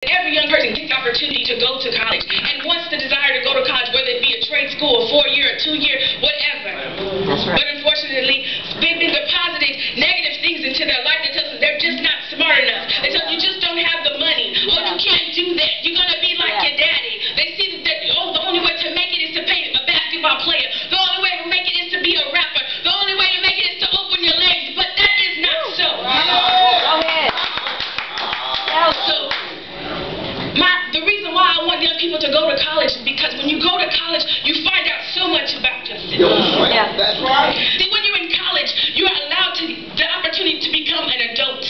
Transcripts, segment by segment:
Every young person gets the opportunity to go to college and wants the desire to go to college, whether it be a trade school, a 4-year, a 2-year, whatever. That's right. But unfortunately, they've been deposited negative things into their life that tells us they're just not smart enough. They tell them you just don't have the money. Oh, you can't do that. You're going to be like your daddy. They see that, oh, the only way to make it is to be a basketball player. The only way to make it is to be a rapper. The only way to make it is to open your legs. But that is not so. Go ahead. So, the reason why I want young people to go to college is because when you go to college, you find out so much about yourself. Yeah, that's right. See, when you're in college, you are allowed the opportunity to become an adult.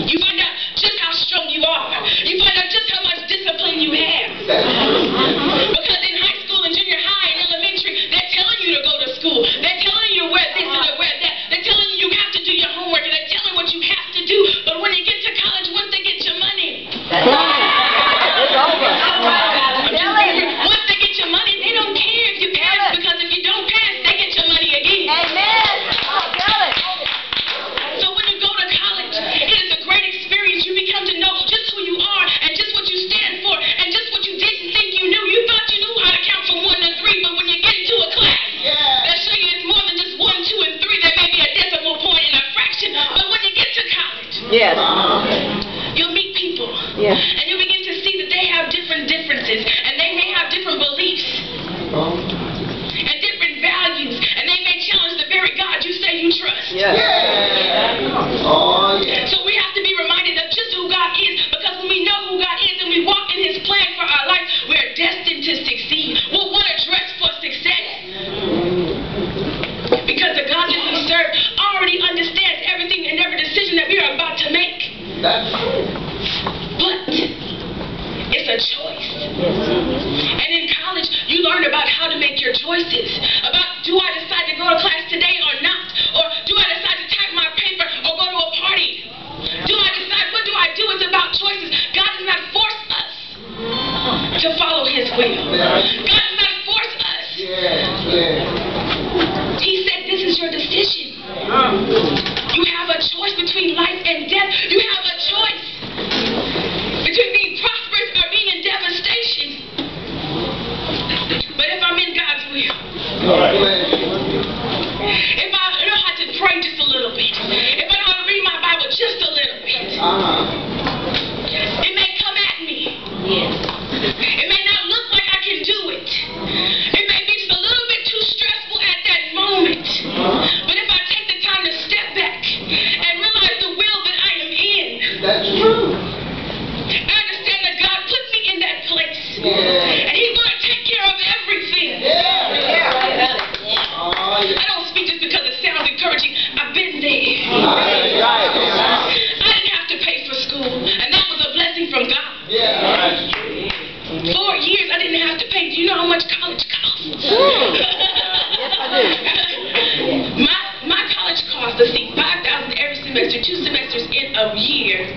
You find out just how strong you are. You find out just how much discipline you have. Because in high school and junior high and elementary, they're telling you to go to school. They're telling you to wear this and to wear that. They're telling you you have to do your homework, and they're telling what you have to do. But when you get to college, once they get your money, that's right. It's over. Once they get your money, they don't care if you pass, because if you don't pass, they get your money again. Amen. So when you go to college, it is a great experience. You become to know just who you are and just what you stand for and just what you didn't think you knew. You thought you knew how to count from 1 to 3, but when you get into a class, they'll show you it's more than just 1, 2, and 3. There may be a decimal point and a fraction, but when you get to college, yes, you'll meet people, yes, and you begin to see that they have differences, and they may have different beliefs and different values, and they may challenge the very God you say you trust. yes. So we have to be reminded of just who God is, because when we know who God is and we walk in His plan for our life, we are destined to succeed. We'll want to dress for success, because the God that we serve already understands everything and every decision that we are about to make. But it's a choice. And in college, you learn about how to make your choices. About, do I decide to go to class today or not? Or do I decide to type my paper or go to a party? Do I decide, what do I do? It's about choices. God does not force us to follow His will. God does not force us. He said, this is your decision. You have a choice between life and death. You have a choice between being prosperous or being in devastation. But if I'm in God's will, if I know how to pray just a little bit, if I know how to read my Bible just a little bit, it may come at me. It may not look like I can do it. It may be just a little bit too stressful at that moment. But if I take the time to step back and realize the will that I am in, That's true. I understand that God put me in that place. And He's going to take care of everything. I don't speak just because it sounds encouraging. I've been there. I didn't have to pay for school, and that was a blessing from God. 4 years I didn't have to pay. Do you know how much college costs? My college cost, let's see, $5,000 every semester, 2 semesters in a year.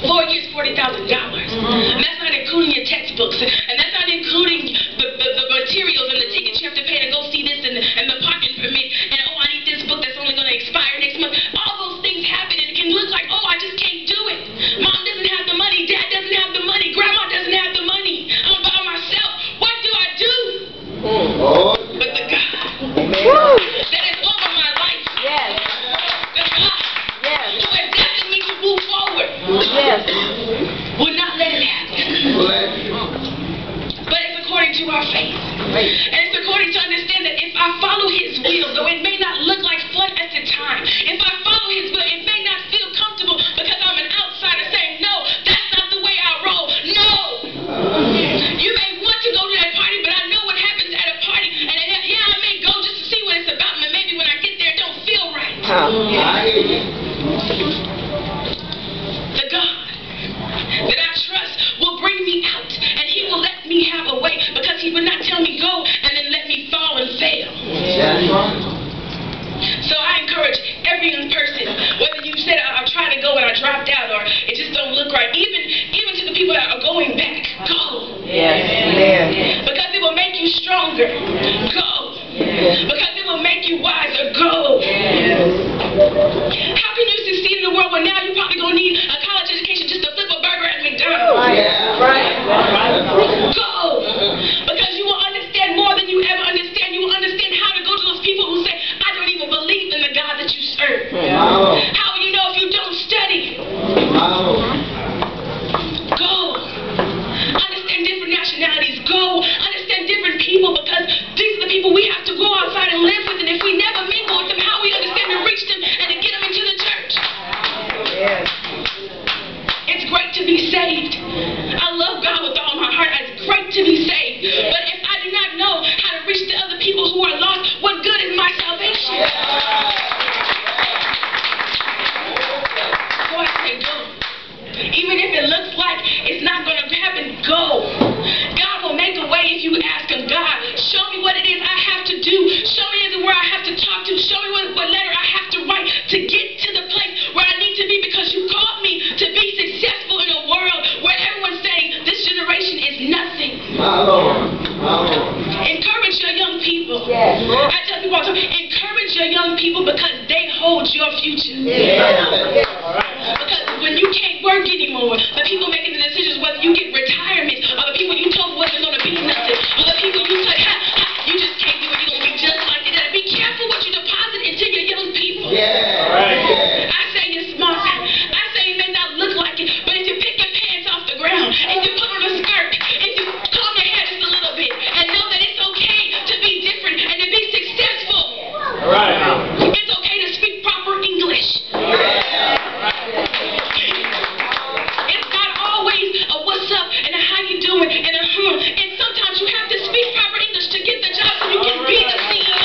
4 years, $40,000. And that's not including your textbooks, and that's not including the materials and the tickets you have to pay to go see this and the parking permit, and oh, I need this book that's only going to expire next month. All those things happen, and it can look like, oh, I just can't do it. Mom doesn't have the money, Dad doesn't have the money, Grandma doesn't have the money. I'm by myself. What do I do? But the God that is over my life, the God who has destined me to move forward, will not let it happen. But it's according to our faith. And it's according to understand that if I follow His will, though it may not look like fun at the time, if I follow His will, it may not feel comfortable because I'm an outsider saying, no, that's not the way I roll. No. You may want to go to that party, but I know what happens at a party. And I may go just to see what it's about, but maybe when I get there, it don't feel right. The God that I trust will bring me out, and He will let me have a way, because He will not tell me go and then let me fall and fail. So I encourage every young person, whether you said I'll try to go and I dropped out, or it just don't look right, even to the people that are going back, go. Because it will make you stronger. Go. Because it will make you wiser. Go. How can you succeed in the world when now you're probably going to need a college education just to flip a burger at McDonald's? Go. Because you will understand more than you ever understand. You will understand how to go to those people who say, I don't even believe in the God that you serve. How will you know if you don't study? Go. Understand different nationalities. Go. Understand different people, because these are the people we have to go outside and live with. And if we never mingle with them, how we understand to reach them and to get them into the church? It's great to be saved. I love God with all my heart. It's great to be saved. But if I do not know how to reach the other people who are lost, what good is my salvation? So I say go. Even if it looks like it's not going to happen, go. God will make a way if you ask him. God, show me what it is I have to do. Show me where I have to talk to. Show me what letter I have to write to get to the place where I need to be, because you called me to be successful in a world where everyone's saying this generation is nothing. My Lord. Encourage your young people. I tell people all the time, encourage your young people, because they hold your future. Because when you can't work anymore, the people making the decisions whether you get retirement, or the people you told wasn't going to be nothing, or the people you said, you just can't do it, you're going to be just like that. Be careful what you deposit into your young people. I say you're smart. I say you may not look like it, but if you pick your pants off the ground, if you put on a skirt, if you comb your hair just a little bit, and know that it's okay to be different and to be successful. It's okay to speak proper English. It's not always a what's up and a how you doing and a and sometimes you have to speak proper English to get the job so you can be the CEO.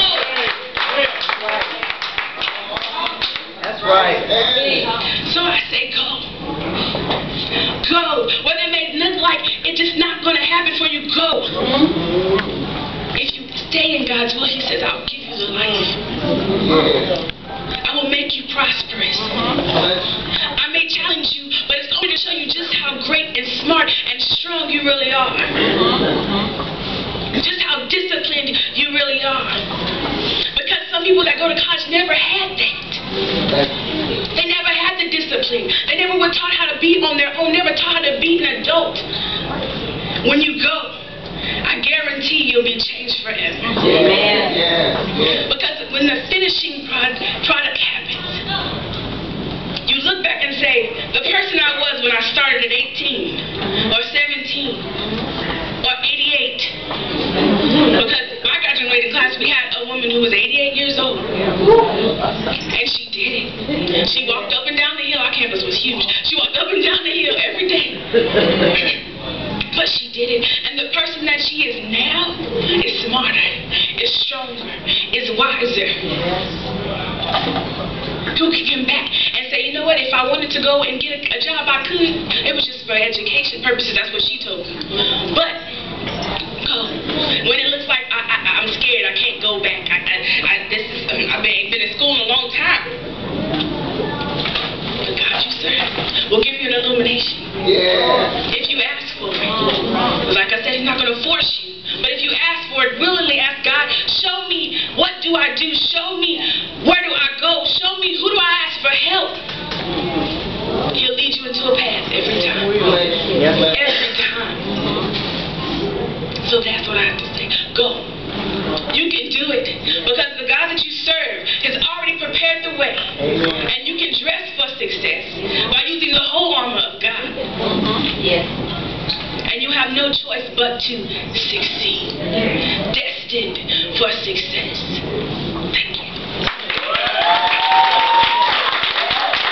That's right. So I say go. Go. Whether it may look like it's just not going to happen for you, go. If you stay in God's will, he says, I'll give you the life. I will make you prosperous. I may challenge you, but it's only to show you just how great and smart and strong you really are. Just how disciplined you really are. Because some people that go to college never had that. They never had the discipline. They never were taught how to be on their own, never taught how to be an adult. When you go, I guarantee you'll be changed forever. Because when the finishing product happens, you look back and say, the person I was when I started at 18 or 17 or 88. Because my graduating class, we had a woman who was 88 years old. And she did it. She walked up and down the hill. Our campus was huge. She walked up and down the hill every day. But she did it. And the person that she is now is smarter, is stronger, is wiser. Who can come back and say, you know what, if I wanted to go and get a job, I could. It was just for education purposes. That's what she told me. But go. When it looks like I'm scared, I can't go back. I've been in school in a long time. But God you serve will give you an illumination. If you ask for it. Like I said, he's not going to force you. But if you ask for it, willingly ask God, show me, what do I do? Show me, where do I go? Show me, who do I ask for help? He'll lead you into a path every time. Every time. So that's what I have to say. Go. You can do it. Because the God that you serve has already prepared the way. And you can dress for success by using the whole armor of God. And you have no choice but to succeed. Destined.